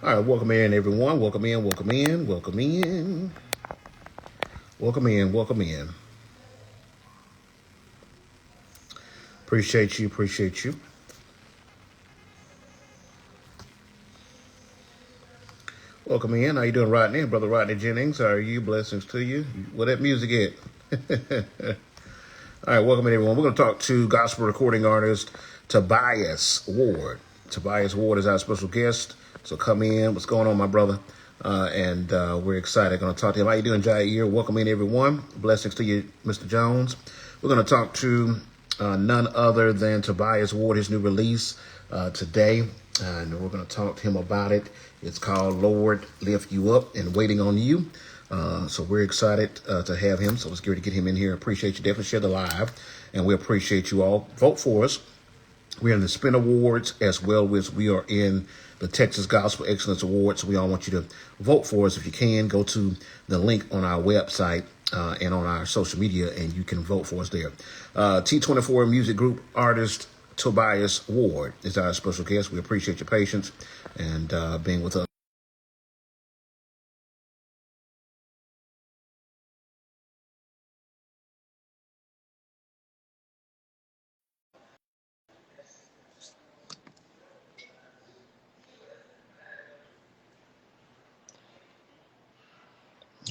All right, welcome in, everyone. Welcome in, welcome in, welcome in, welcome in, welcome in. Appreciate you, appreciate you. Welcome in. How you doing, Rodney? Brother Rodney Jennings, how are you? Blessings to you. Where that music at? All right, welcome in, everyone. We're going to talk to gospel recording artist Tobias Ward. Tobias Ward is our special guest. So come in. What's going on, my brother? And we're excited. Going to talk to him. How you doing, Jair? Welcome in, everyone. Blessings to you, Mr. Jones. We're going to talk to none other than Tobias Ward, his new release today. And we're going to talk to him about it. It's called Lord Lift You Up and Waiting on You. So we're excited to have him. So let's get him in here. Appreciate you. Definitely share the live. And we appreciate you all. Vote for us. We're in the Spin Awards as well as we are in the Texas Gospel Excellence Awards. So we all want you to vote for us if you can. Go to the link on our website and on our social media, and you can vote for us there. T24 Music Group artist Tobias Ward is our special guest. We appreciate your patience and being with us.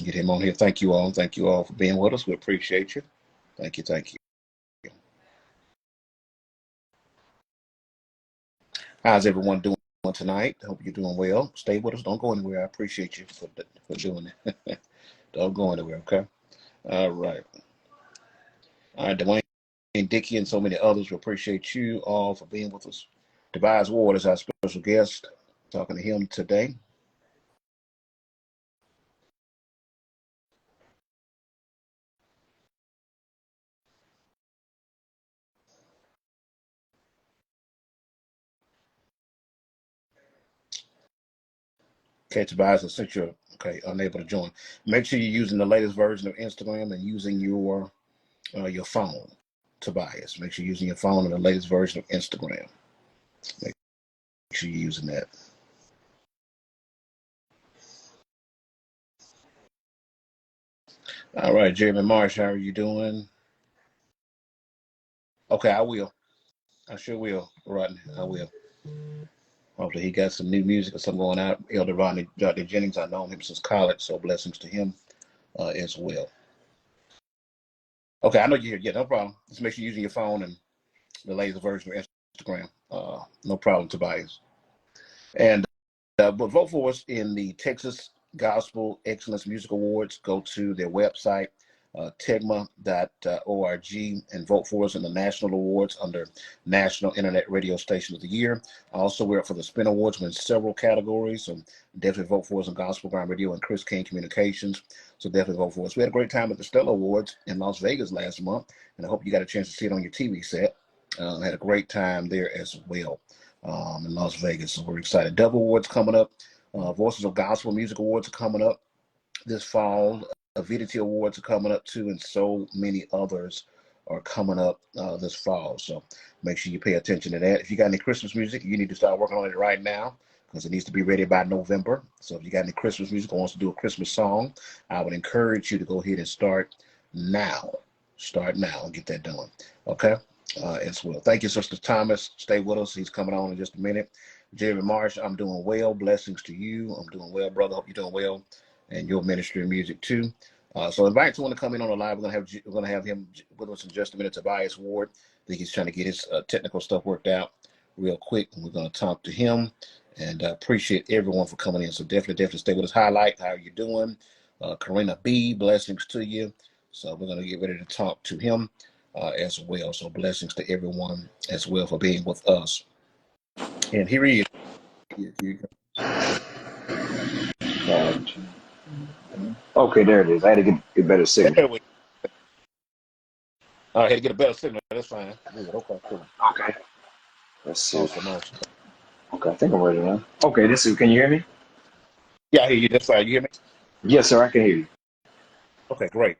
Get him on here. Thank you all. Thank you all for being with us. We appreciate you. Thank you. Thank you. How's everyone doing tonight? Hope you're doing well. Stay with us. Don't go anywhere. I appreciate you for doing it. Don't go anywhere, okay? All right. All right, Dwayne Dickey and so many others. We appreciate you all for being with us. Tobias Ward is our special guest. Talking to him today. Okay, Tobias, since you're unable to join, make sure you're using the latest version of Instagram and using your phone. Tobias, make sure you're using your phone and the latest version of Instagram. Make sure you're using that. All right, Jeremy Marsh, how are you doing? Okay, I will. I sure will, Rodney. I will. Hopefully, he got some new music or something going out. Elder Rodney Jennings, I know him since college, so blessings to him as well. Okay, I know you're here. Yeah, no problem. Just make sure you're using your phone and the latest version of Instagram. No problem, Tobias. And but vote for us in the Texas Gospel Excellence Music Awards. Go to their website, tegma.org, and vote for us in the National Awards under National Internet Radio Station of the Year. Also, we're up for the Spin Awards. We're in several categories, so definitely vote for us on Gospel Ground Radio and Chris King Communications. So definitely vote for us. We had a great time at the Stella Awards in Las Vegas last month, and I hope you got a chance to see it on your TV set. Had a great time there as well in Las Vegas. So we're excited. Dove Awards coming up. Voices of Gospel Music Awards are coming up this fall. Avidity Awards are coming up too, and so many others are coming up this fall. So make sure you pay attention to that. If you got any Christmas music, you need to start working on it right now because it needs to be ready by November. So if you got any Christmas music or wants to do a Christmas song, I would encourage you to go ahead and start now. Start now and get that done. Okay? As well. Thank you, Sister Thomas. Stay with us. He's coming on in just a minute. Jeremy Marsh, I'm doing well. Blessings to you. I'm doing well, brother. Hope you're doing well, and your ministry and music too. So invite someone to come in on the live. We're gonna have him with us in just a minute. Tobias Ward. I think he's trying to get his technical stuff worked out real quick, and we're gonna talk to him. And appreciate everyone for coming in. So definitely stay with us. Highlight, how are you doing? Karina B, blessings to you. So we're gonna get ready to talk to him as well. So blessings to everyone as well for being with us. And here he is. Okay, there it is. I had to get better signal. There we I had to get a better signal. That's fine. Good. Okay, cool. Okay. Let's see. Awesome. Okay, I think I'm ready now. Okay, this is. Can you hear me? Yeah, I hear you. That's fine. You hear me? Yes, sir. I can hear you. Okay, great.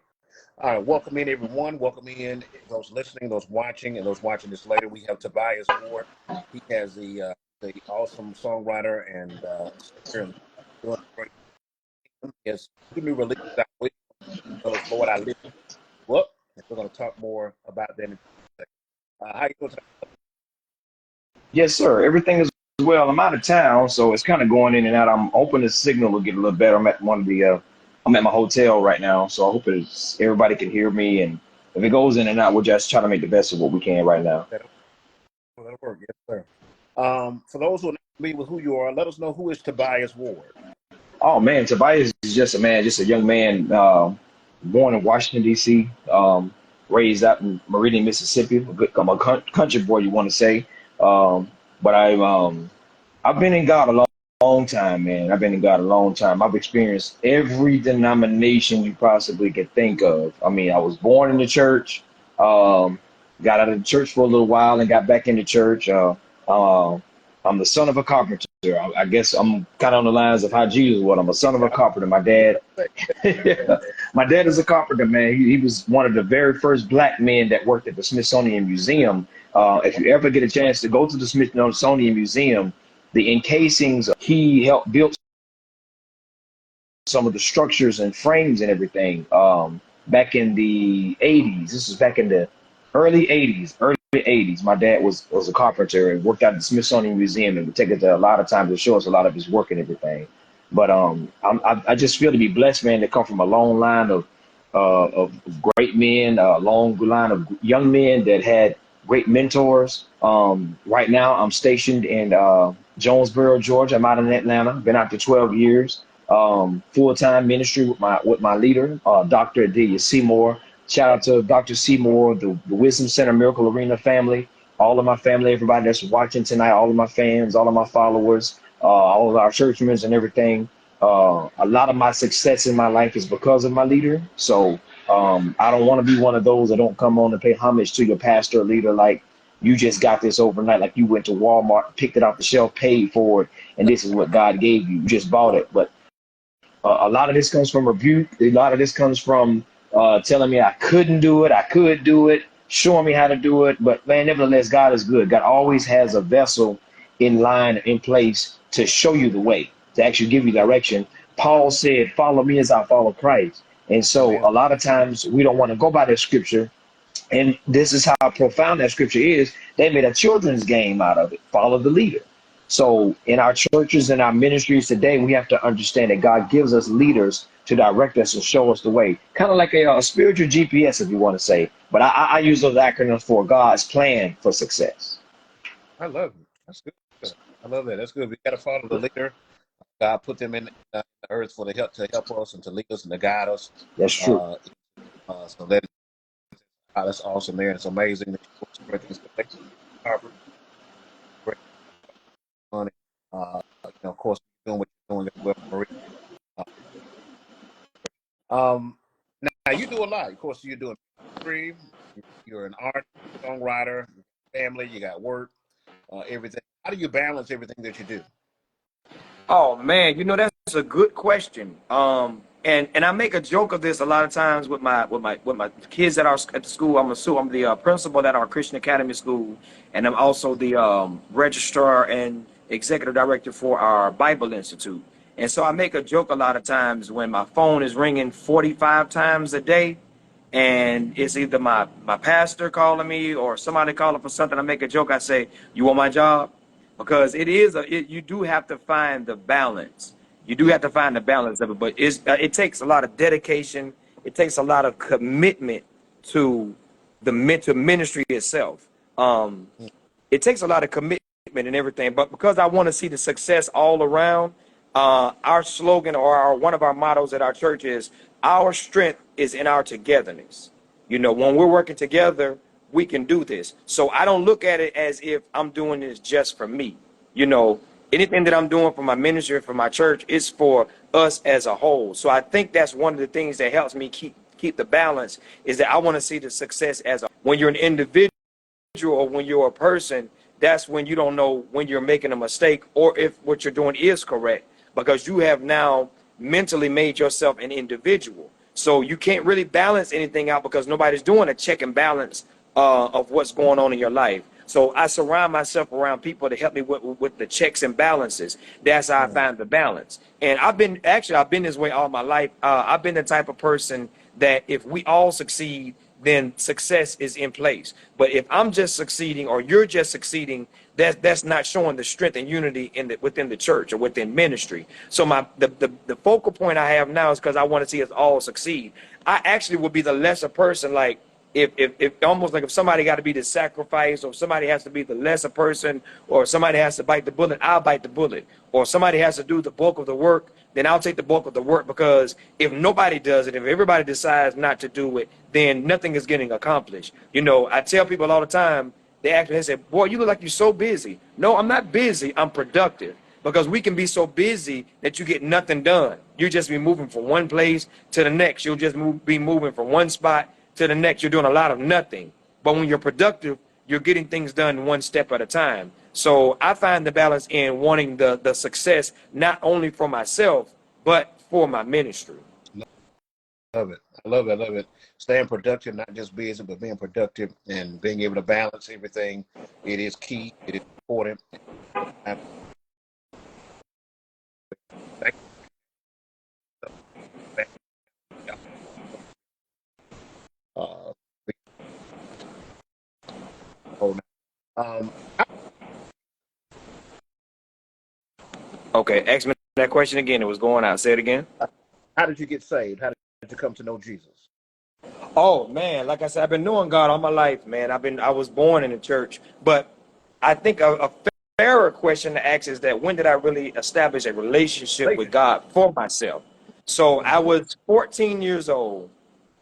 All right, welcome in everyone. Welcome in those listening, those watching, and those watching this later. We have Tobias Ward. He has the the awesome songwriter and singer and doing great. His two new releases out with those Lord I Lift You Up. And we're going to talk more about that in a second. How you doing today? Yes, sir. Everything is well. I'm out of town, so it's kind of going in and out. I'm hoping the signal will get a little better. I'm at I'm at my hotel right now, so I hope everybody can hear me. And if it goes in and out, we'll just try to make the best of what we can right now. That'll work, yes, sir. For those who are not familiar with who you are, let us know who is Tobias Ward. Oh man, Tobias is just a man, just a young man, born in Washington D.C., raised out in Meridian, Mississippi. I'm a country boy, you want to say. Um, but I've been in God a long time, man. I've been in God a long time. I've experienced every denomination you possibly could think of. I mean, I was born in the church, um, got out of the church for a little while and got back into church. Uh, I'm the son of a carpenter. I guess I'm kind of on the lines of how Jesus was. I'm a son of a carpenter. My dad, my dad is a carpenter, man. He was one of the very first black men that worked at the Smithsonian Museum. If you ever get a chance to go to the Smithsonian Museum, the encasings, he helped build some of the structures and frames and everything back in the 80s. This was back in the early 80s. My dad was a carpenter and worked out at the Smithsonian Museum and would take us there a lot of times to show us a lot of his work and everything. But I just feel to be blessed, man, to come from a long line of great men, a long line of young men that had great mentors. Right now, I'm stationed in Jonesboro, Georgia. I'm out in Atlanta. Been out there 12 years. Full-time ministry with my leader, Dr. Adelia Seymour. Shout out to Dr. Seymour, the Wisdom Center Miracle Arena family, all of my family, everybody that's watching tonight, all of my fans, all of my followers, all of our churchmen and everything. A lot of my success in my life is because of my leader. So I don't want to be one of those that don't come on and pay homage to your pastor or leader like you just got this overnight, like you went to Walmart, picked it off the shelf, paid for it, and this is what God gave you. You just bought it. But a lot of this comes from rebuke. A lot of this comes from telling me I couldn't do it, I could do it, showing me how to do it. But man, nevertheless, God is good. God always has a vessel in line, in place to show you the way, to actually give you direction. Paul said, follow me as I follow Christ. And so a lot of times we don't want to go by that scripture. And this is how profound that scripture is. They made a children's game out of it. Follow the leader. So in our churches and our ministries today, we have to understand that God gives us leaders to direct us and show us the way. Kind of like a spiritual GPS, if you want to say. But I use those acronyms for God's plan for success. I love it. That's good. I love that. That's good. We got to follow the leader. God put them in the earth for the help to help us and to lead us and to guide us. That's true. So that's awesome there. It's amazing that you great money. Of course, doing what you're doing as well, Marie. Now you do a lot. Of course, you're doing free. You're an artist, songwriter, family. You got work, everything. How do you balance everything that you do? Oh man, that's a good question. And I make a joke of this a lot of times with my kids at the school. I'm the principal at our Christian Academy school, and I'm also the registrar and executive director for our Bible Institute. And so I make a joke a lot of times when my phone is ringing 45 times a day, and it's either my pastor calling me or somebody calling for something. I make a joke. I say, "You want my job?" Because you do have to find the balance. You do have to find the balance of it, but it takes a lot of dedication. It takes a lot of commitment to the mental ministry itself. It takes a lot of commitment and everything, but because I want to see the success all around, our slogan or one of our mottos at our church is our strength is in our togetherness. When we're working together, we can do this. So I don't look at it as if I'm doing this just for me. Anything that I'm doing for my ministry, for my church, is for us as a whole. So I think that's one of the things that helps me keep the balance, is that I want to see the success when you're an individual or when you're a person, that's when you don't know when you're making a mistake or if what you're doing is correct, because you have now mentally made yourself an individual. So you can't really balance anything out because nobody's doing a check and balance of what's going on in your life. So I surround myself around people to help me with the checks and balances. That's how I find the balance. And I've been this way all my life. I've been the type of person that if we all succeed, then success is in place. But if I'm just succeeding or you're just succeeding, that's not showing the strength and unity within the church or within ministry. So the focal point I have now is because I want to see us all succeed. I actually would be the lesser person, like if almost like if somebody got to be the sacrifice, or somebody has to be the lesser person, or somebody has to bite the bullet, I'll bite the bullet. Or somebody has to do the bulk of the work, then I'll take the bulk of the work, because if nobody does it, if everybody decides not to do it, then nothing is getting accomplished. You know, I tell people all the time, they say, boy, you look like you're so busy. No, I'm not busy, I'm productive. Because we can be so busy that you get nothing done. You just be moving from one place to the next. You'll just be moving from one spot to the next. You're doing a lot of nothing. But when you're productive, you're getting things done one step at a time. So I find the balance in wanting the success, not only for myself, but for my ministry. Love it. I love it. I love it. Staying productive, not just busy, but being productive and being able to balance everything. It is key. It is important. Uh, Okay, ask me that question again. It was going out. Say it again. how did you get saved? How did you come to know Jesus? Oh man, like I said, I've been knowing God all my life, man. I was born in the church, but I think a fairer question to ask is that when did I really establish a relationship with God for myself? So I was 14 years old.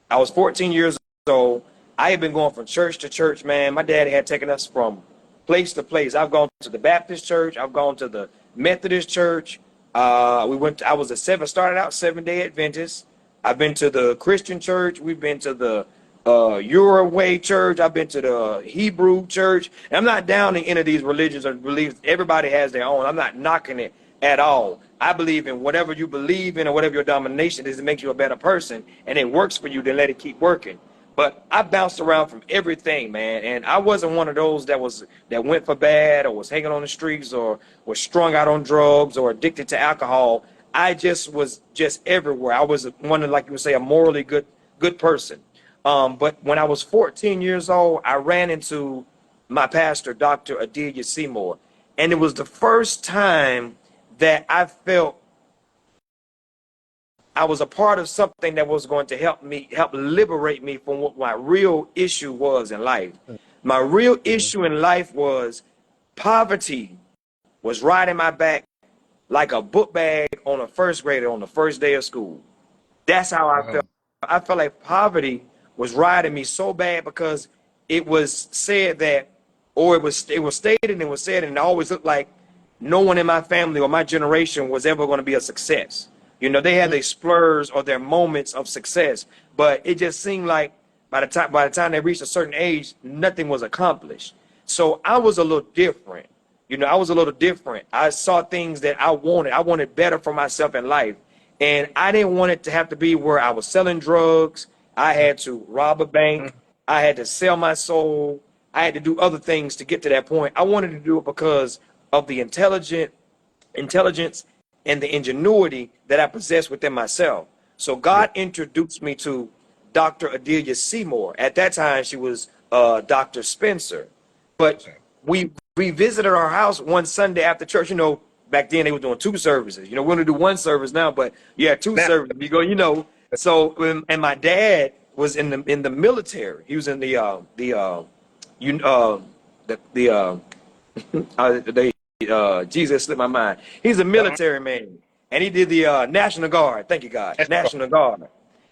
I was 14 years old. I had been going from church to church, man. My dad had taken us from place to place. I've gone to the Baptist church. I've gone to the Methodist church. I was started out Seventh-day Adventist. I've been to the Christian church. We've been to the Uruguay church. I've been to the Hebrew church. And I'm not down in any of these religions or beliefs. Everybody has their own. I'm not knocking it at all. I believe in whatever you believe in or whatever your domination is, it makes you a better person, and it works for you, then let it keep working. But I bounced around from everything, man, and I wasn't one of those that went for bad or was hanging on the streets or was strung out on drugs or addicted to alcohol. I just was just everywhere. I was one of, like you would say, a morally good person. But when I was 14 years old, I ran into my pastor, Dr. Adelia Seymour, and it was the first time that I felt I was a part of something that was going to help liberate me from what my real issue was in life. My real issue in life was poverty was riding my back like a book bag on a first grader on the first day of school. That's how I felt. I felt like poverty was riding me so bad because it was said that, or it was stated and it was said, and it always looked like no one in my family or my generation was ever going to be a success. You know, they had their splurs or their moments of success, but it just seemed like by the time they reached a certain age, nothing was accomplished. So I was a little different. You know, I was a little different. I saw things that I wanted. I wanted better for myself in life. And I didn't want it to have to be where I was selling drugs. I had to rob a bank. I had to sell my soul. I had to do other things to get to that point. I wanted to do it because of the intelligence and the ingenuity that I possessed within myself. So God introduced me to Dr. Adelia Seymour. At that time, she was Dr. Spencer. But we visited our house one Sunday after church. You know, back then they were doing 2 services. You know, we're going to do 1 service now, but yeah, 2 services. You go, you know. So, and my dad was in the military. He was in Jesus slipped my mind. He's a military man, and he did the National Guard. Thank you, God. National Guard.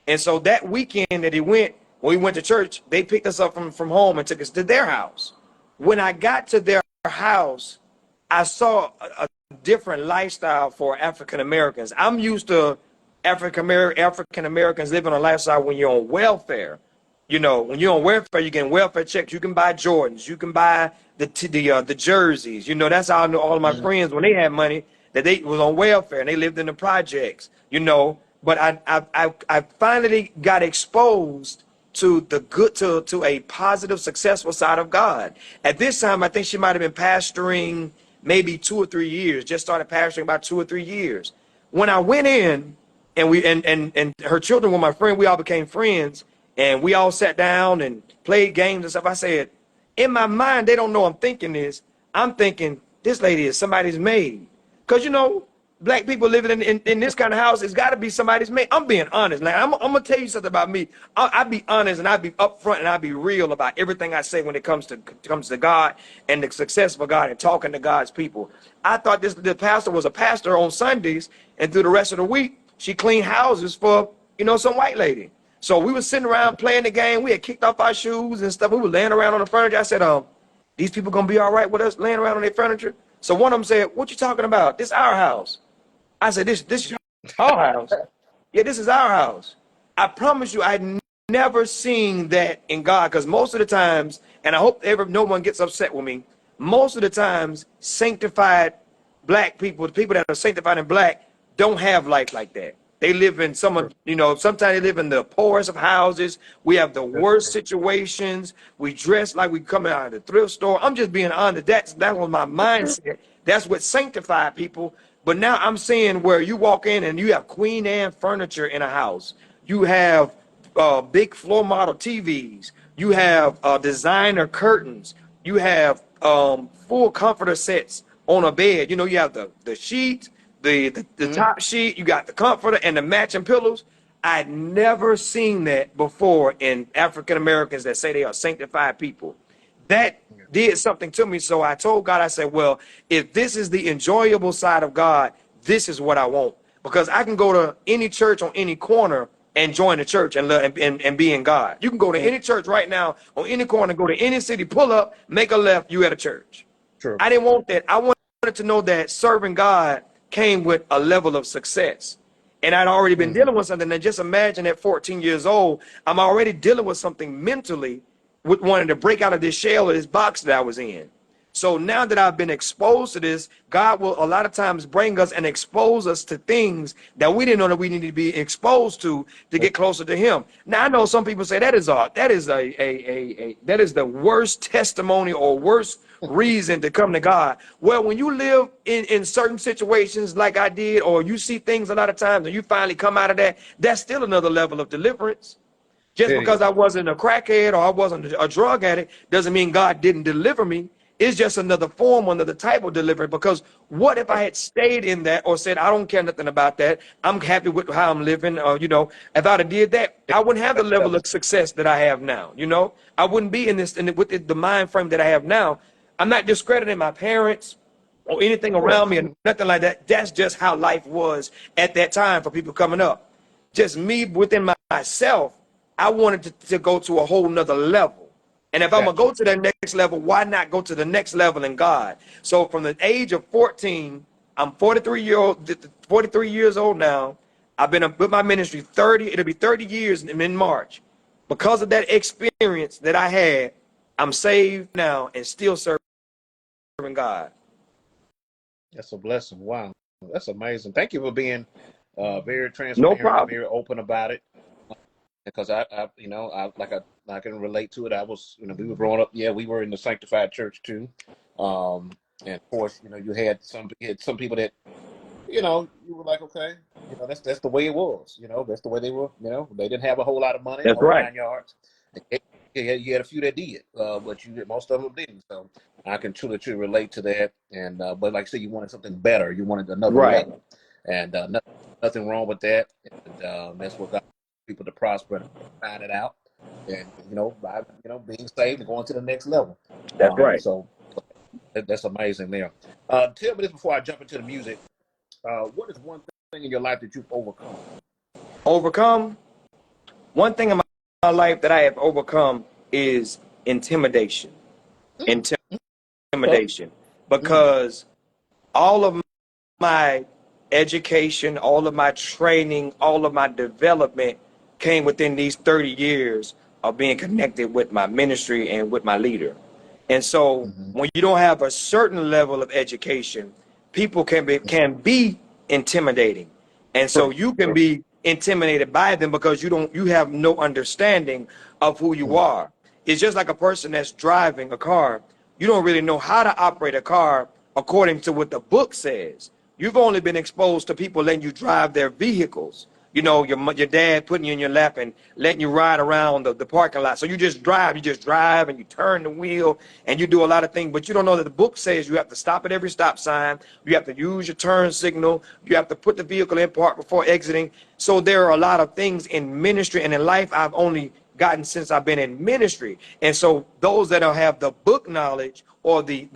And so that weekend that when we went to church, they picked us up from home and took us to their house. When I got to their house, I saw a different lifestyle for African Americans. I'm used to African Americans living a lifestyle when you're on welfare. You know, when you're on welfare, you're getting welfare checks. You can buy Jordans. You can buy the jerseys. You know, that's how I know all of my friends, when they had money, that they was on welfare and they lived in the projects. You know, but I finally got exposed to the good, to a positive, successful side of God. At this time, I think she might have been pastoring maybe 2 or 3 years, just started pastoring about 2 or 3 years. When I went in and and her children were my friend, we all became friends and we all sat down and played games and stuff. I said, in my mind, they don't know I'm thinking this. I'm thinking this lady is somebody's maid. Because, you know, black people living in this kind of house, it's got to be somebody's maid. I'm being honest. Now, I'm going to tell you something about me. I'll be honest and I'll be upfront and I'll be real about everything I say when it comes to God and the success of God and talking to God's people. I thought the pastor was a pastor on Sundays, and through the rest of the week, she cleaned houses for, you know, some white lady. So we were sitting around playing the game. We had kicked off our shoes and stuff. We were laying around on the furniture. I said, these people going to be all right with us laying around on their furniture? So one of them said, what you talking about? This our house. I said, this is our house. Yeah, this is our house. I promise you, I'd never seen that in God, because most of the times, and I hope no one gets upset with me, most of the times, sanctified black people, the people that are sanctified and black, don't have life like that. They live in sometimes they live in the poorest of houses. We have the worst situations. We dress like we coming out of the thrift store. I'm just being honest. That was my mindset. That's what sanctified people. But now I'm seeing where you walk in and you have Queen Anne furniture in a house. You have big floor model TVs. You have designer curtains. You have full comforter sets on a bed. You know, you have the sheets, the top sheet, you got the comforter and the matching pillows. I'd never seen that before in African Americans that say they are sanctified people. That did something to me. So I told God, I said, well, if this is the enjoyable side of God, this is what I want. Because I can go to any church on any corner and join the church and be in God. You can go to any church right now on any corner, go to any city, pull up, make a left, you at a church. True. I didn't want that. I wanted to know that serving God came with a level of success. And I'd already been dealing with something. And just imagine at 14 years old, I'm already dealing with something mentally with wanting to break out of this shell or this box that I was in. So now that I've been exposed to this, God will a lot of times bring us and expose us to things that we didn't know that we needed to be exposed to get closer to Him. Now I know some people say that is the worst testimony or worst reason to come to God. Well, when you live in certain situations like I did, or you see things a lot of times and you finally come out of that, that's still another level of deliverance. Just because I wasn't a crackhead or I wasn't a drug addict doesn't mean God didn't deliver me. It's just another form, another type of deliverance. Because what if I had stayed in that or said, I don't care nothing about that, I'm happy with how I'm living, or, you know, if I'd have did that, I wouldn't have the level of success that I have now. You know, I wouldn't be in this, with the mind frame that I have now. I'm not discrediting my parents or anything around me and nothing like that. That's just how life was at that time for people coming up. Just me within myself, I wanted to go to a whole nother level. And if I'm going to go to that next level, why not go to the next level in God? So from the age of 14, I'm 43 years old now. I've been with my ministry it'll be 30 years in March. Because of that experience that I had, I'm saved now and still serving God. That's a blessing. Wow. That's amazing. Thank you for being very transparent, No problem. very open about it. Because I can relate to it. I was, we were growing up. Yeah, we were in the sanctified church too. And of course, you had some people that, you were like, okay, that's the way it was. That's the way they were. They didn't have a whole lot of money. That's right. 9 yards. You had a few that did, but most of them didn't. So I can truly relate to that. And but like I said, you wanted something better. You wanted another level, and nothing wrong with that. And that's what got people to prosper and find it out. And by being saved and going to the next level. That's right. So that's amazing there. Tell me this before I jump into the music. What is one thing in your life that you've overcome? Overcome? One thing in my life that I have overcome is intimidation. Intimidation. Because all of my education, all of my training, all of my development came within these 30 years of being connected with my ministry and with my leader. And so when you don't have a certain level of education, people can be intimidating. And so you can be intimidated by them because you have no understanding of who you are. It's just like a person that's driving a car. You don't really know how to operate a car according to what the book says. You've only been exposed to people letting you drive their vehicles. You know, your dad putting you in your lap and letting you ride around the parking lot. So you just drive and you turn the wheel and you do a lot of things, but you don't know that the book says you have to stop at every stop sign. You have to use your turn signal. You have to put the vehicle in park before exiting. So there are a lot of things in ministry and in life I've only gotten since I've been in ministry. And so those that don't have the book knowledge or the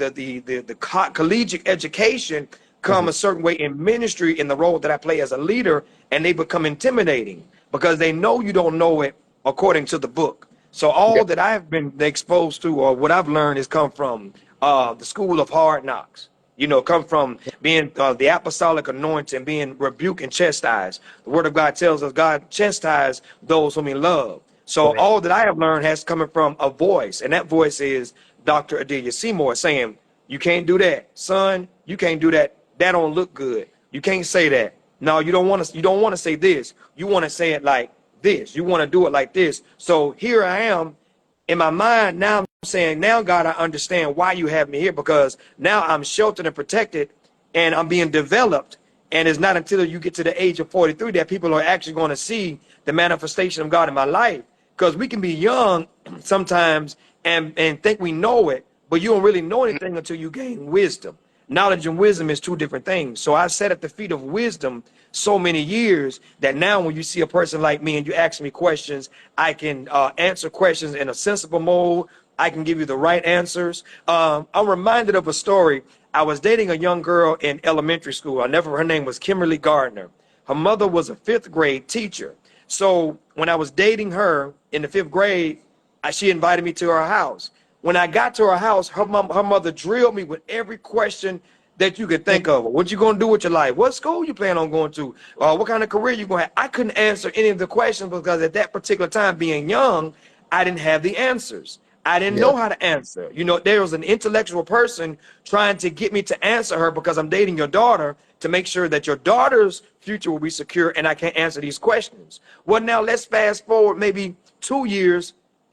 collegiate education come a certain way in ministry in the role that I play as a leader, and they become intimidating because they know you don't know it according to the book. So all that I've been exposed to or what I've learned has come from the school of hard knocks. You know, come from being the apostolic anointing, being rebuked and chastised. The word of God tells us God chastise those whom he loves. So all that I have learned has coming from a voice, and that voice is Dr. Adelia Seymour saying, you can't do that, son. You can't do that. That don't look good. You can't say that. No, you don't want to say this. You want to say it like this. You want to do it like this. So here I am in my mind. Now I'm saying, now God, I understand why you have me here, because now I'm sheltered and protected and I'm being developed. And it's not until you get to the age of 43 that people are actually going to see the manifestation of God in my life. Because we can be young sometimes and think we know it, but you don't really know anything until you gain wisdom. Knowledge and wisdom is two different things. So I sat at the feet of wisdom so many years that now when you see a person like me and you ask me questions, I can answer questions in a sensible mode. I can give you the right answers. I'm reminded of a story. I was dating a young girl in elementary school. Her name was Kimberly Gardner. Her mother was a 5th grade teacher. So when I was dating her in the 5th grade, she invited me to her house. When I got to her house, her mother drilled me with every question that you could think of. What you gonna do with your life? What school you plan on going to? What kind of career you gonna have? I couldn't answer any of the questions because at that particular time, being young, I didn't have the answers. I didn't know how to answer. You know, there was an intellectual person trying to get me to answer her because I'm dating your daughter to make sure that your daughter's future will be secure and I can't answer these questions. Well, now let's fast forward maybe 2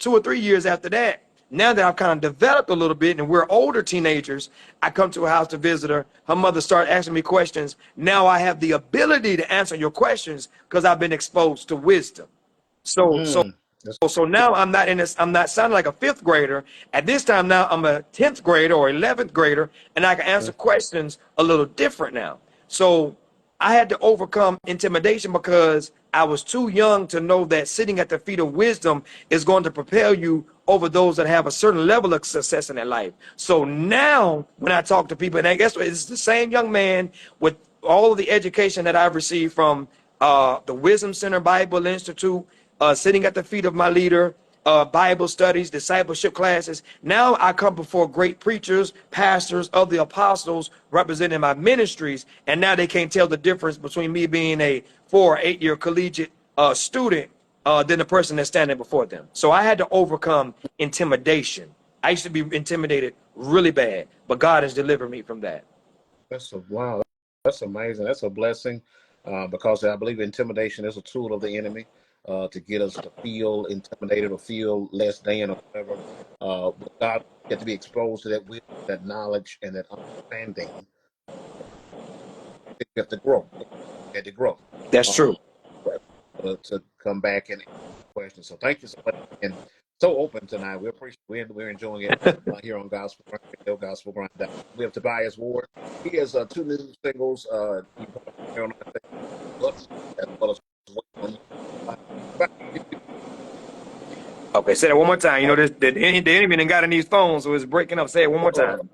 or 3 years after that. Now that I've kind of developed a little bit and we're older teenagers, I come to a house to visit her. Her mother started asking me questions. Now I have the ability to answer your questions because I've been exposed to wisdom. So, so so now I'm not in this, I'm not sounding like a 5th grader. At this time now I'm a 10th grader or 11th grader, and I can answer questions a little different now. So I had to overcome intimidation because I was too young to know that sitting at the feet of wisdom is going to propel you over those that have a certain level of success in their life. So now when I talk to people, and I guess it's the same young man with all of the education that I've received from the Wisdom Center Bible Institute, sitting at the feet of my leader, Bible studies, discipleship classes. Now I come before great preachers, pastors of the apostles representing my ministries, and now they can't tell the difference between me being a 4 or 8 year collegiate student than the person that's standing before them. So I had to overcome intimidation. I used to be intimidated really bad, but God has delivered me from that. Wow. That's amazing. That's a blessing because I believe intimidation is a tool of the enemy to get us to feel intimidated or feel less than or whatever. But God get to be exposed to that wisdom, that knowledge, and that understanding. You have to grow. You have to grow. That's true. To come back and answer questions. So thank you so much. And so open tonight. We appreciate we're enjoying it here on Gospel Grind, Gospel Grind. We have Tobias Ward. He has 2 new singles. You probably on books as well as Okay, say that one more time. You know, the enemy done got in these phones, so it's breaking up. Say it one more time.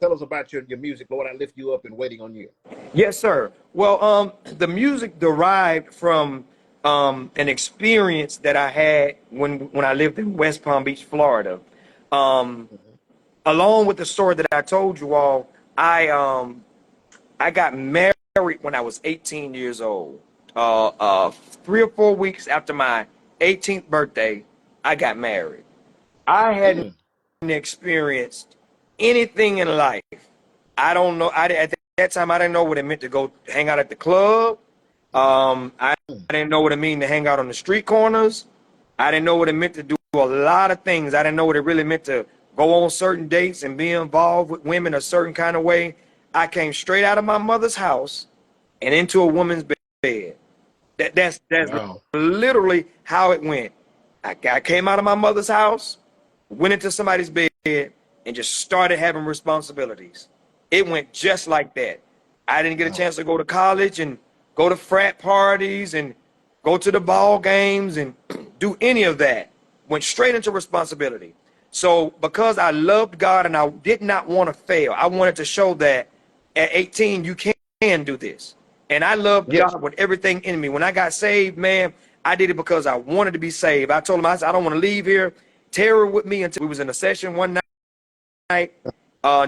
Tell us about your music, Lord. I lift you up and waiting on you. Yes, sir. Well, the music derived from an experience that I had when I lived in West Palm Beach, Florida. Along with the story that I told you all, I got married when I was 18 years old. 3 or 4 weeks after my 18th birthday, I got married. I hadn't experienced anything in life. I don't know. At that time, I didn't know what it meant to go hang out at the club. I didn't know what it meant to hang out on the street corners. I didn't know what it meant to do a lot of things. I didn't know what it really meant to go on certain dates and be involved with women a certain kind of way. I came straight out of my mother's house and into a woman's bed. That's Wow. literally how it went. I came out of my mother's house, went into somebody's bed, and just started having responsibilities. It went just like that. I didn't get a Wow. chance to go to college and go to frat parties and go to the ball games and do any of that. Went straight into responsibility. So because I loved God and I did not want to fail, I wanted to show that at 18 you can do this. And I loved Yes. God with everything in me. When I got saved, man, I did it because I wanted to be saved. I told him, I said, I don't want to leave here. Tarry with me until we was in a session one night,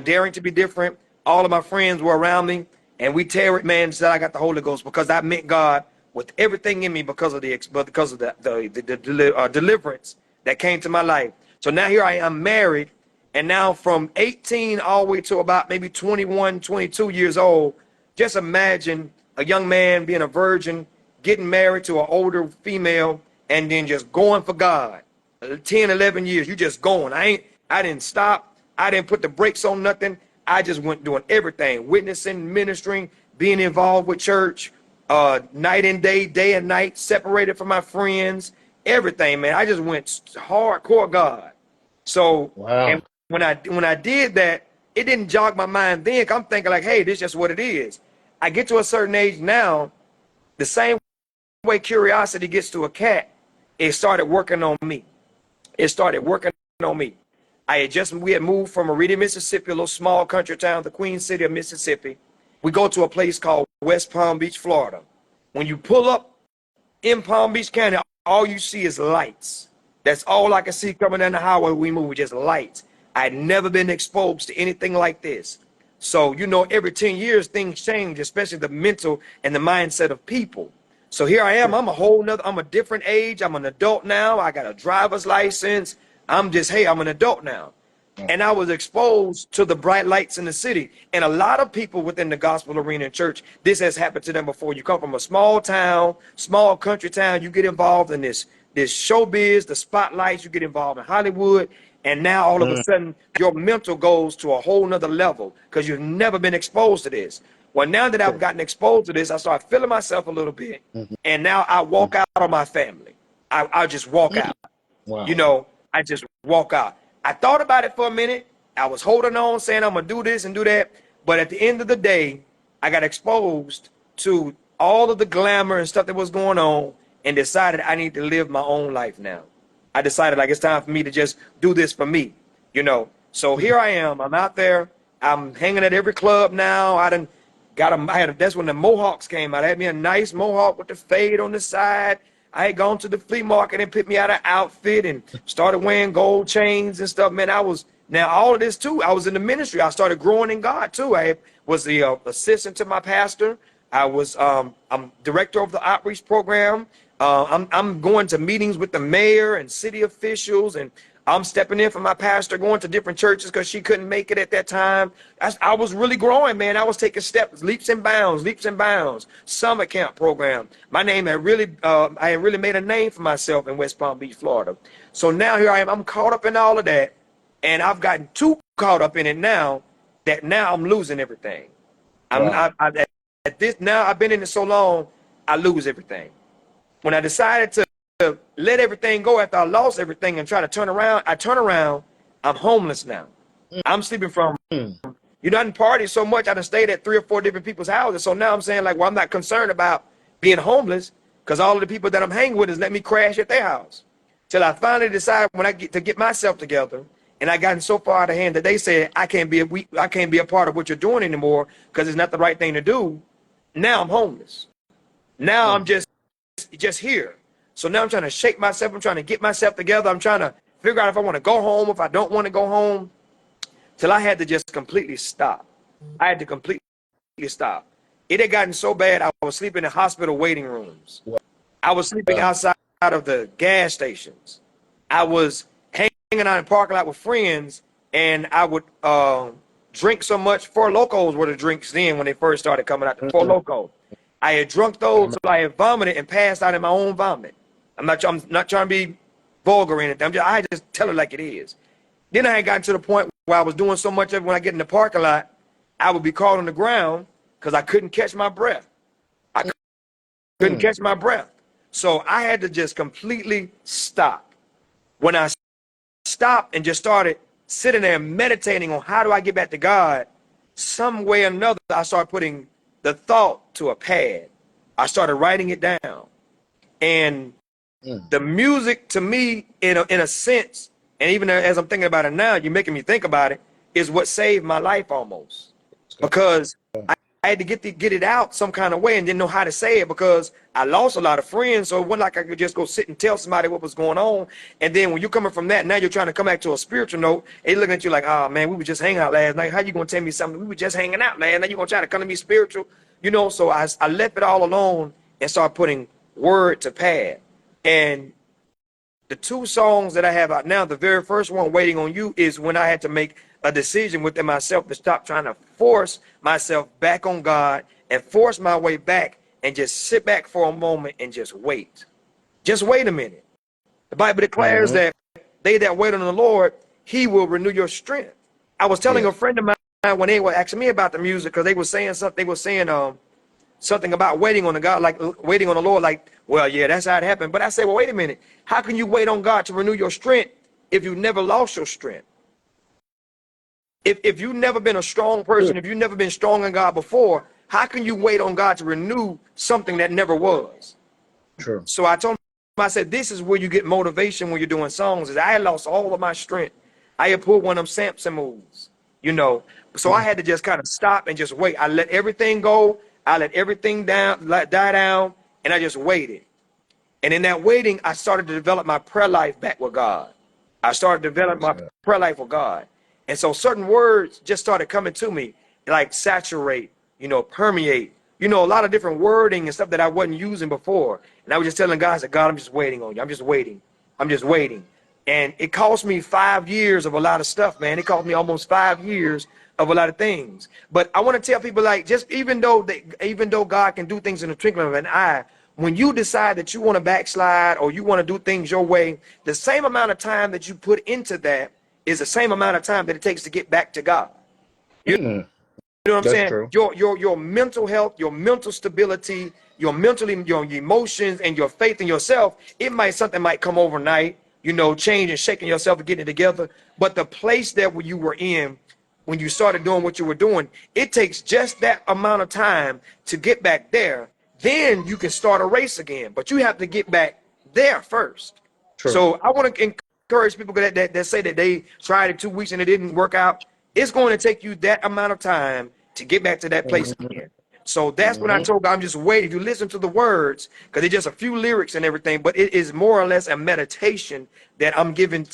daring to be different. All of my friends were around me, and we tarried, man, until I got the Holy Ghost because I met God with everything in me because of the deliverance that came to my life. So now here I am married, and now from 18 all the way to about maybe 21, 22 years old, just imagine a young man being a virgin, getting married to an older female, and then just going for God. 10, 11 years, you just going. I didn't stop. I didn't put the brakes on nothing. I just went doing everything, witnessing, ministering, being involved with church, night and day and night, separated from my friends, everything, man. I just went hardcore God. So, Wow. and when I did that, it didn't jog my mind then. 'Cause I'm thinking like, hey, this is just what it is. I get to a certain age now, the same way curiosity gets to a cat, it started working on me. It started working on me. We had moved from Meridian, Mississippi, a little small country town, the Queen City of Mississippi. We go to a place called West Palm Beach, Florida. When you pull up in Palm Beach County, all you see is lights. That's all I can see coming down the highway we move, just lights. I'd never been exposed to anything like this. So, every 10 years, things change, especially the mental and the mindset of people. So here I am, I'm a different age. I'm an adult now. I got a driver's license. I'm an adult now. And I was exposed to the bright lights in the city. And a lot of people within the gospel arena and church, this has happened to them before. You come from a small town, small country town, you get involved in this showbiz, the spotlights, you get involved in Hollywood, and now all of a sudden your mental goes to a whole nother level because you've never been exposed to this. Well, now that I've gotten exposed to this, I start feeling myself a little bit. And now I walk out on my family. I just walk out. Wow. I just walk out. I thought about it for a minute. I was holding on, saying I'm gonna do this and do that. But at the end of the day, I got exposed to all of the glamour and stuff that was going on and decided I need to live my own life now. I decided like it's time for me to just do this for me, So here I am. I'm out there. I'm hanging at every club now. That's when the Mohawks came out. I had me a nice Mohawk with the fade on the side. I had gone to the flea market and picked me out an outfit and started wearing gold chains and stuff. Man, now all of this too, I was in the ministry. I started growing in God too. I was the assistant to my pastor. I'm director of the outreach program. I'm going to meetings with the mayor and city officials, and I'm stepping in for my pastor, going to different churches because she couldn't make it at that time. I was really growing, man. I was taking steps, leaps and bounds. Summer camp program. My name I had really made a name for myself in West Palm Beach, Florida. So now here I am. I'm caught up in all of that, and I've gotten too caught up in it now that now I'm losing everything. Wow. I've been in it so long, I lose everything. When I decided to let everything go after I lost everything and try to turn around, I'm homeless now. I'm sleeping from, I didn't party so much, I done stayed at 3 or 4 different people's houses. So now I'm saying like, well, I'm not concerned about being homeless because all of the people that I'm hanging with is let me crash at their house. Till I finally decide when I get myself together, and I gotten so far out of hand that they said I can't be a part of what you're doing anymore because it's not the right thing to do. Now I'm homeless. Now I'm just here. So now I'm trying to shake myself. I'm trying to get myself together. I'm trying to figure out if I want to go home, if I don't want to go home, till I had to just completely stop. I had to completely stop. It had gotten so bad, I was sleeping in hospital waiting rooms. I was sleeping outside of the gas stations. I was hanging out in the parking lot with friends, and I would drink so much. Four Locos were the drinks then when they first started coming out, the Four Locos. I had drunk those so I had vomited and passed out in my own vomit. I'm not trying to be vulgar or anything. I just tell it like it is. Then I had gotten to the point where I was doing so much of it when I get in the parking lot, I would be caught on the ground because I couldn't catch my breath. I couldn't catch my breath. So I had to just completely stop. When I stopped and just started sitting there meditating on how do I get back to God, some way or another, I started putting the thought to a pad. I started writing it down. And the music to me, in a sense, and even as I'm thinking about it now, you're making me think about it, is what saved my life almost. Because I had to get it out some kind of way and didn't know how to say it because I lost a lot of friends. So it wasn't like I could just go sit and tell somebody what was going on. And then when you're coming from that, now you're trying to come back to a spiritual note. And they're looking at you like, oh, man, we were just hanging out last night. How you going to tell me something? We were just hanging out, man. Now you're going to try to come to me spiritual. You know, so I left it all alone and started putting word to pad. And the two songs that I have out now, the very first one, Waiting on You, is when I had to make a decision within myself to stop trying to force myself back on God and force my way back and just sit back for a moment and just wait. Just wait a minute. The Bible declares that they that wait on the Lord, he will renew your strength. I was telling a friend of mine when they were asking me about the music, because they were saying something, something about waiting on the God, like waiting on the Lord, like, well, yeah, that's how it happened. But I said, well, wait a minute. How can you wait on God to renew your strength if you never lost your strength? If you've never been a strong person, if you've never been strong in God before, how can you wait on God to renew something that never was? True. So I told him, I said, this is where you get motivation when you're doing songs. Is I had lost all of my strength. I had pulled one of them Samson moves, you know. So I had to just kind of stop and just wait. I let everything go. I let everything die down, and I just waited. And in that waiting, I started to develop my prayer life back with God. I started to develop my prayer life with God. And so certain words just started coming to me, like saturate, you know, permeate, you know, a lot of different wording and stuff that I wasn't using before. And I was just telling God, I said, God, I'm just waiting on you. I'm just waiting. I'm just waiting. And it cost me 5 years of a lot of stuff, man. It cost me almost 5 years of a lot of things. But I want to tell people, like, just even though God can do things in the twinkling of an eye, when you decide that you want to backslide or you want to do things your way, the same amount of time that you put into that is the same amount of time that it takes to get back to God. You know what I'm saying? True. Your mental health, your mental stability, your emotions, and your faith in yourself, something might come overnight, you know, change and shaking yourself and getting it together. But the place that you were in when you started doing what you were doing, it takes just that amount of time to get back there. Then you can start a race again, but you have to get back there first. True. So I want to encourage people that say that they tried it 2 weeks and it didn't work out. It's going to take you that amount of time to get back to that place again. So that's when I told God, I'm just waiting. If you listen to the words, because it's just a few lyrics and everything, but it is more or less a meditation that I'm doing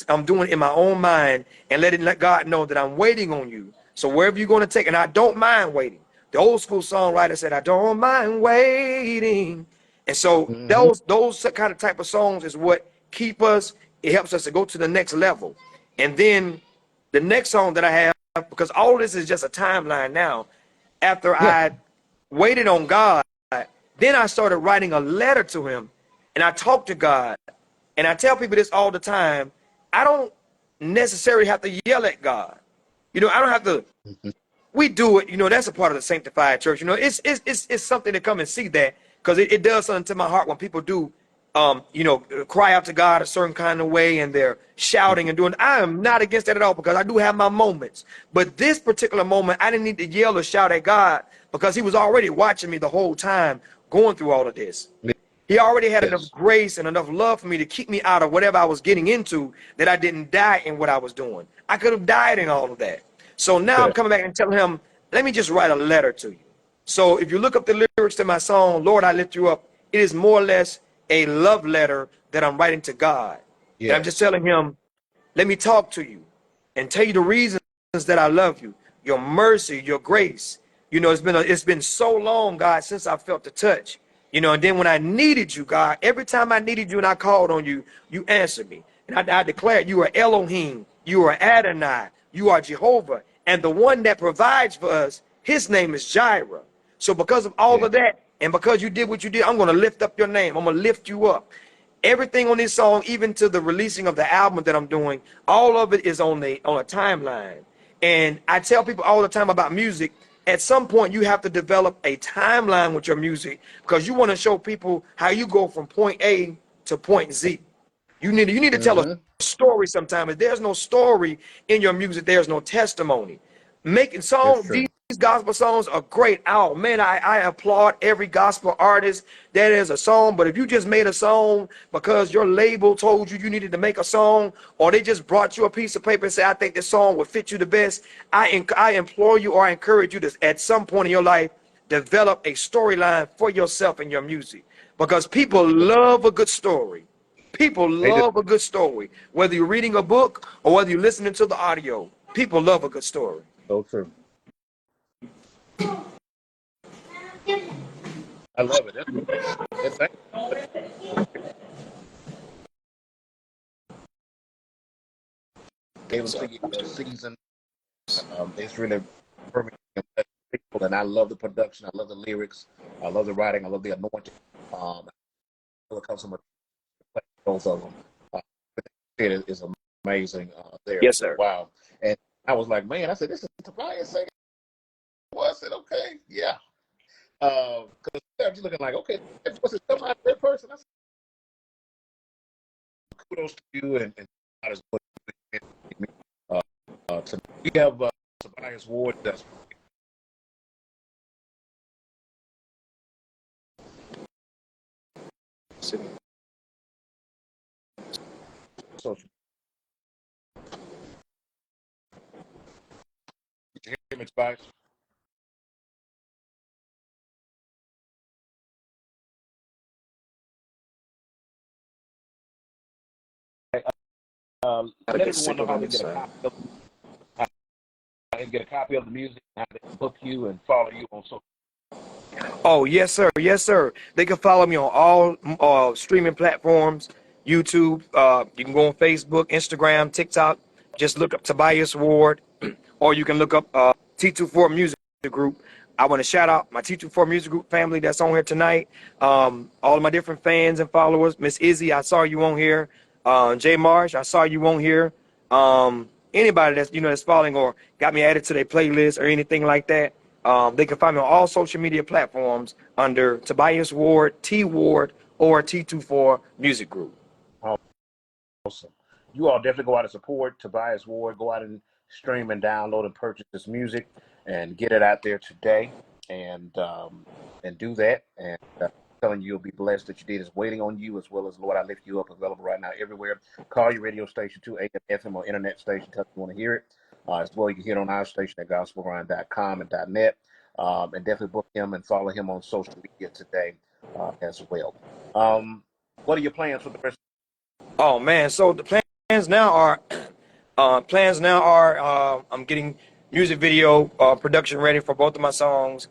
in my own mind and let God know that I'm waiting on you. So wherever you're going to take, and I don't mind waiting. The old school songwriter said, I don't mind waiting. And so those kind of type of songs is what keep us. It helps us to go to the next level. And then the next song that I have, because all this is just a timeline now, after I waited on God, then I started writing a letter to him, and I talked to God. And I tell people this all the time. I don't necessarily have to yell at God. You know, I don't have to. We do it. You know, that's a part of the sanctified church. You know, it's something to come and see that, because it does something to my heart when people do, you know, cry out to God a certain kind of way and they're shouting and doing. I am not against that at all, because I do have my moments. But this particular moment, I didn't need to yell or shout at God, because he was already watching me the whole time going through all of this. He already had enough grace and enough love for me to keep me out of whatever I was getting into, that I didn't die in what I was doing. I could have died in all of that. So now I'm coming back and telling him, let me just write a letter to you. So if you look up the lyrics to my song, Lord, I Lift You Up, it is more or less a love letter that I'm writing to God. And I'm just telling him, let me talk to you and tell you the reasons that I love you, your mercy, your grace. You know, it's been so long, God, since I felt the touch. You know, and then when I needed you, God, every time I needed you and I called on you, you answered me. And I declared you are Elohim, you are Adonai, you are Jehovah. And the one that provides for us, his name is Jireh. So because of all of that, And because you did what you did, I'm going to lift up your name. I'm going to lift you up. Everything on this song, even to the releasing of the album that I'm doing, all of it is on a timeline. And I tell people all the time about music, at some point you have to develop a timeline with your music because you want to show people how you go from point A to point Z. You need to tell a story sometimes. If there's no story in your music, there's no testimony. Making songs, these gospel songs are great. Oh man, I applaud every gospel artist that is a song. But if you just made a song because your label told you you needed to make a song, or they just brought you a piece of paper and said, I think this song would fit you the best, I implore you or I encourage you to, at some point in your life, develop a storyline for yourself in your music. Because people love a good story. People love a good story. Whether you're reading a book or whether you're listening to the audio, people love a good story. So true. I love it. Able to get a season. It's really perfect. And I love the production. I love the lyrics. I love the writing. I love the anointing. It comes from both of them. It is amazing there. Yes, sir. Wow. And I was like, man, I said, this is Tobias saying. Well, I said, okay, yeah. Because they're just looking like, okay, what's it come out of that person? I said, kudos to you and so we have Tobias Ward that's social. Did you hear me, Tobias? Let everyone know how to get a copy of the music, how they can book you and follow you on social. Oh, yes, sir. Yes, sir. They can follow me on all streaming platforms, YouTube. You can go on Facebook, Instagram, TikTok. Just look up Tobias Ward, or you can look up T24 Music Group. I want to shout out my T24 Music Group family that's on here tonight. All of my different fans and followers. Miss Izzy, I saw you on here. Jay Marsh, I saw you on here. Anybody that's that's following or got me added to their playlist or anything like that. They can find me on all social media platforms under Tobias Ward, T Ward, or T24 Music Group. Awesome. You all definitely go out and support Tobias Ward. Go out and stream and download and purchase this music and get it out there today and do that. And telling you you'll be blessed that you did is waiting on you, as well as Lord, I lift you up, available right now everywhere. Call your radio station to AM, FM, or internet station. Tell them you want to hear it. As well, you can hear it on our station at gospelgrind.com and .net. And definitely book him and follow him on social media today as well. What are your plans for the rest? Oh man, so the plans now are I'm getting music video production ready for both of my songs.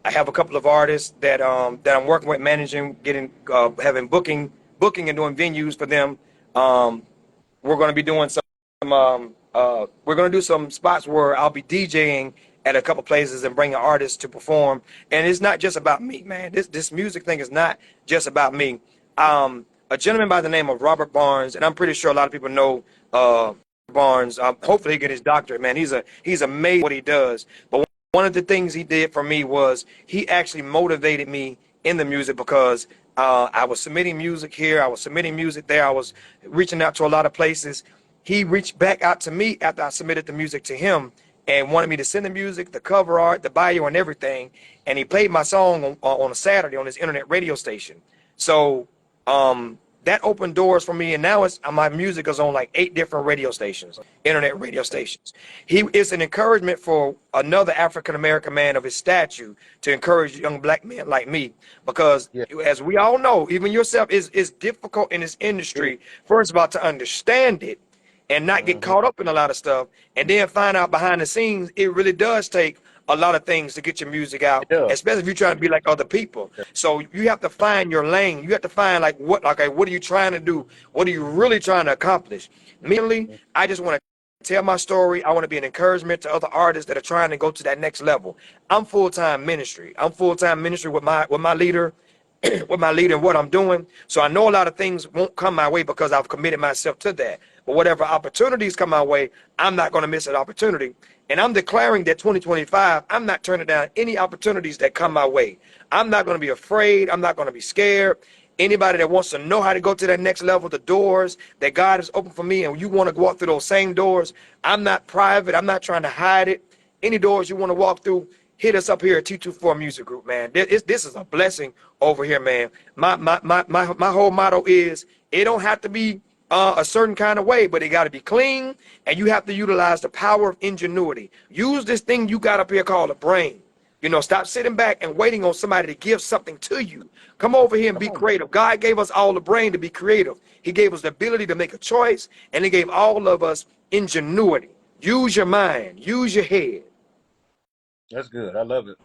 I have a couple of artists that I'm working with, managing, having booking and doing venues for them. We're going to be doing we're going to do some spots where I'll be DJing at a couple places and bringing artists to perform. And it's not just about me, man. This music thing is not just about me. A gentleman by the name of Robert Barnes, and I'm pretty sure a lot of people know Barnes. Hopefully he get his doctorate, man. He's amazing what he does. But one of the things he did for me was he actually motivated me in the music because I was submitting music here, I was submitting music there, I was reaching out to a lot of places. He reached back out to me after I submitted the music to him and wanted me to send the music, the cover art, the bio, and everything. And he played my song on a Saturday on his internet radio station. So that opened doors for me, and now my music is on like 8 different radio stations, internet radio stations. It's an encouragement for another African-American man of his stature to encourage young black men like me, because as we all know, even yourself, it's difficult in this industry, first of all, to understand it and not get caught up in a lot of stuff, and then find out behind the scenes, it really does take a lot of things to get your music out, especially if you're trying to be like other people. So you have to find your lane. You have to find what are you trying to do? What are you really trying to accomplish? Mainly, I just want to tell my story. I want to be an encouragement to other artists that are trying to go to that next level. I'm full-time ministry. I'm full-time ministry with my leader, with my leader and what I'm doing. So I know a lot of things won't come my way because I've committed myself to that. But whatever opportunities come my way, I'm not going to miss an opportunity. And I'm declaring that 2025, I'm not turning down any opportunities that come my way. I'm not going to be afraid. I'm not going to be scared. Anybody that wants to know how to go to that next level, the doors that God has opened for me, and you want to walk through those same doors, I'm not private. I'm not trying to hide it. Any doors you want to walk through, hit us up here at T24 Music Group, man. This is a blessing over here, man. My whole motto is it don't have to be a certain kind of way, but it got to be clean, and you have to utilize the power of ingenuity. Use this thing you got up here called a brain. You know, stop sitting back and waiting on somebody to give something to you. Come over here and Come be on, man. creative. God gave us all the brain to be creative. He gave us the ability to make a choice, and he gave all of us ingenuity. Use your mind. Use your head. That's good. I love it.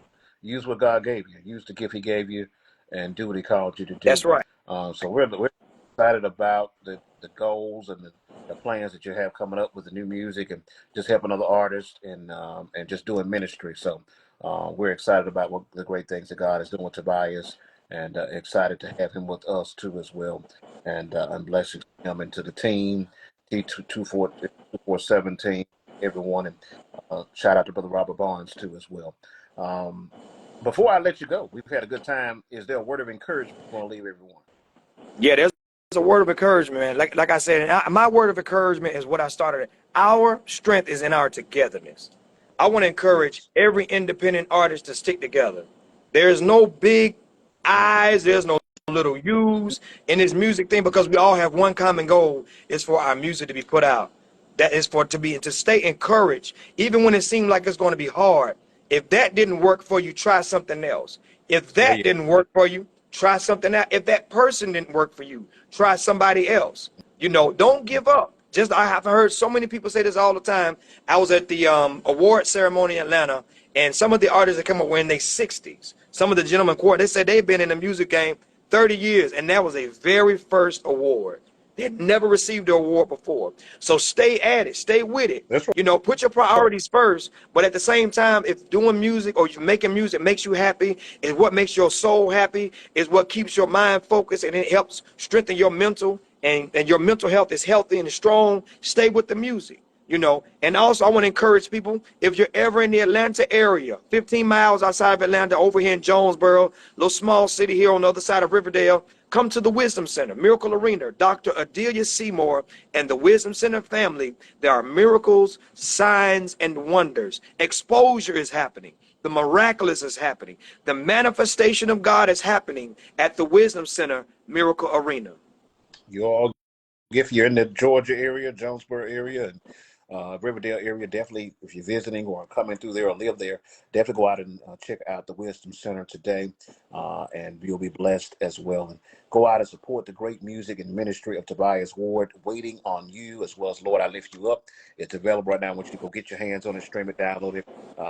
Use what God gave you. Use the gift He gave you, and do what He called you to That's do. right. So we're excited about the goals and the plans that you have coming up with the new music and just helping other artists and just doing ministry. So we're excited about what the great things that God is doing with Tobias, and excited to have him with us too as well. And blessings to him and to the team, T247 team, everyone, and shout out to Brother Robert Barnes too as well. Um, before I let you go, we've had a good time. Is there a word of encouragement you want to leave everyone? Yeah, there's a word of encouragement, man. Like I said, my word of encouragement is what I started. Our strength is in our togetherness. I want to encourage Yes. every independent artist to stick together. There's no big I's, there's no little U's in this music thing because we all have one common goal is for our music to be put out. That is for to stay encouraged, even when it seems like it's going to be hard. If that didn't work for you, try something else. If Oh that yeah. didn't work for you, try something else. If that person didn't work for you, try somebody else. You know, don't give up. Just I have heard so many people say this all the time. I was at the award ceremony in Atlanta, and some of the artists that come up were in their 60s. Some of the gentlemen court, they said they've been in the music game 30 years, and that was a very first award. They had never received an award before. So stay at it, stay with it. That's You know, put your priorities first, but at the same time, if doing music or you making music makes you happy, is what makes your soul happy, is what keeps your mind focused, and it helps strengthen your mental, and your mental health is healthy and strong, stay with the music. You know, and also I want to encourage people, if you're ever in the Atlanta area, 15 miles outside of Atlanta, over here in Jonesboro, little small city here on the other side of Riverdale, come to the Wisdom Center, Miracle Arena. Dr. Adelia Seymour and the Wisdom Center family, there are miracles, signs, and wonders. Exposure is happening. The miraculous is happening. The manifestation of God is happening at the Wisdom Center, Miracle Arena. you all. If you're in the Georgia area, Jonesboro area, and Riverdale area, definitely, if you're visiting or coming through there or live there, definitely go out and check out the Wisdom Center today, and you'll be blessed as well. And go out and support the great music and ministry of Tobias Ward, waiting on you, as well as Lord, I Lift You Up. It's available right now. I want you to go get your hands on it, stream it, download it,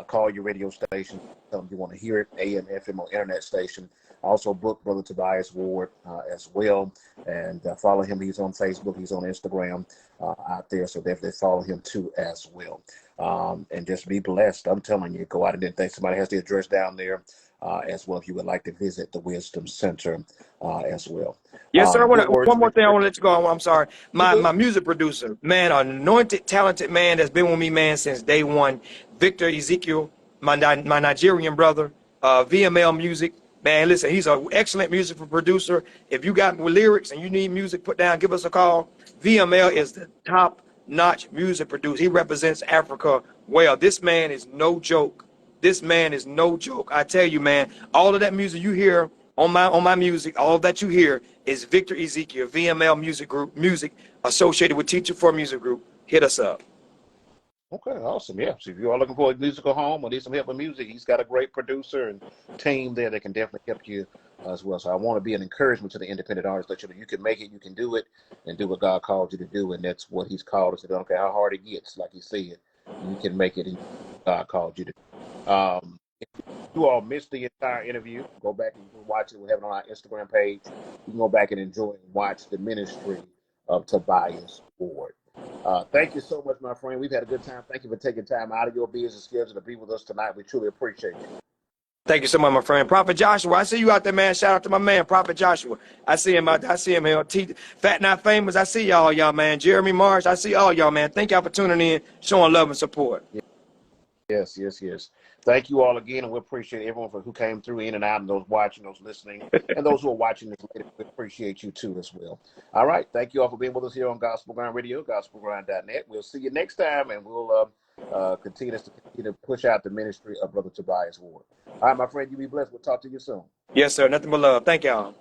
call your radio station, tell them you want to hear it, AM, FM, or internet station. Also book Brother Tobias Ward as well, and follow him. He's on Facebook, he's on Instagram out there, so definitely follow him too as well. And just be blessed. I'm telling you, go out and then think somebody has the address down there as well if you would like to visit the Wisdom Center as well. Yes, sir. Good words One of more thing I want to encouragement. let you go. I'm sorry. You good? My music producer, man, anointed, talented man that's been with me, man, since day one. Victor Ezekiel, my Nigerian brother, VML Music. Man, listen, he's an excellent music producer. If you got lyrics and you need music put down, give us a call. VML is the top-notch music producer. He represents Africa well. This man is no joke. This man is no joke. I tell you, man, all of that music you hear on my music, all that you hear is Victor Ezekiel, VML Music Group, music associated with Teacher for Music Group. Hit us up. Okay, awesome. Yeah. So if you are looking for a musical home or need some help with music, he's got a great producer and team there that can definitely help you as well. So I want to be an encouragement to the independent artists, let you know you can make it, you can do it, and do what God called you to do. And that's what he's called us to do. I don't care how hard it gets, like he said, you can make it and God called you to do. If you all missed the entire interview, go back and you can watch it. We have it on our Instagram page. You can go back and enjoy and watch the ministry of Tobias Ward. Thank you so much, my friend. We've had a good time. Thank you for taking time out of your business schedule to be with us tonight. We truly appreciate you. Thank you so much, my friend. Prophet Joshua, I see you out there, man. Shout out to my man, Prophet Joshua. I see him out there. I see him here. Fat Not Famous. I see y'all, man. Jeremy Marsh. I see all y'all, man. Thank y'all for tuning in, showing love and support. Yes, yes, yes. Thank you all again, and we appreciate everyone who came through in and out, and those watching, those listening, and those who are watching this later. We appreciate you too as well. All right. Thank you all for being with us here on Gospel Grind Radio, gospelgrind.net. We'll see you next time, and we'll continue to push out the ministry of Brother Tobias Ward. All right, my friend, you be blessed. We'll talk to you soon. Yes, sir. Nothing but love. Thank y'all.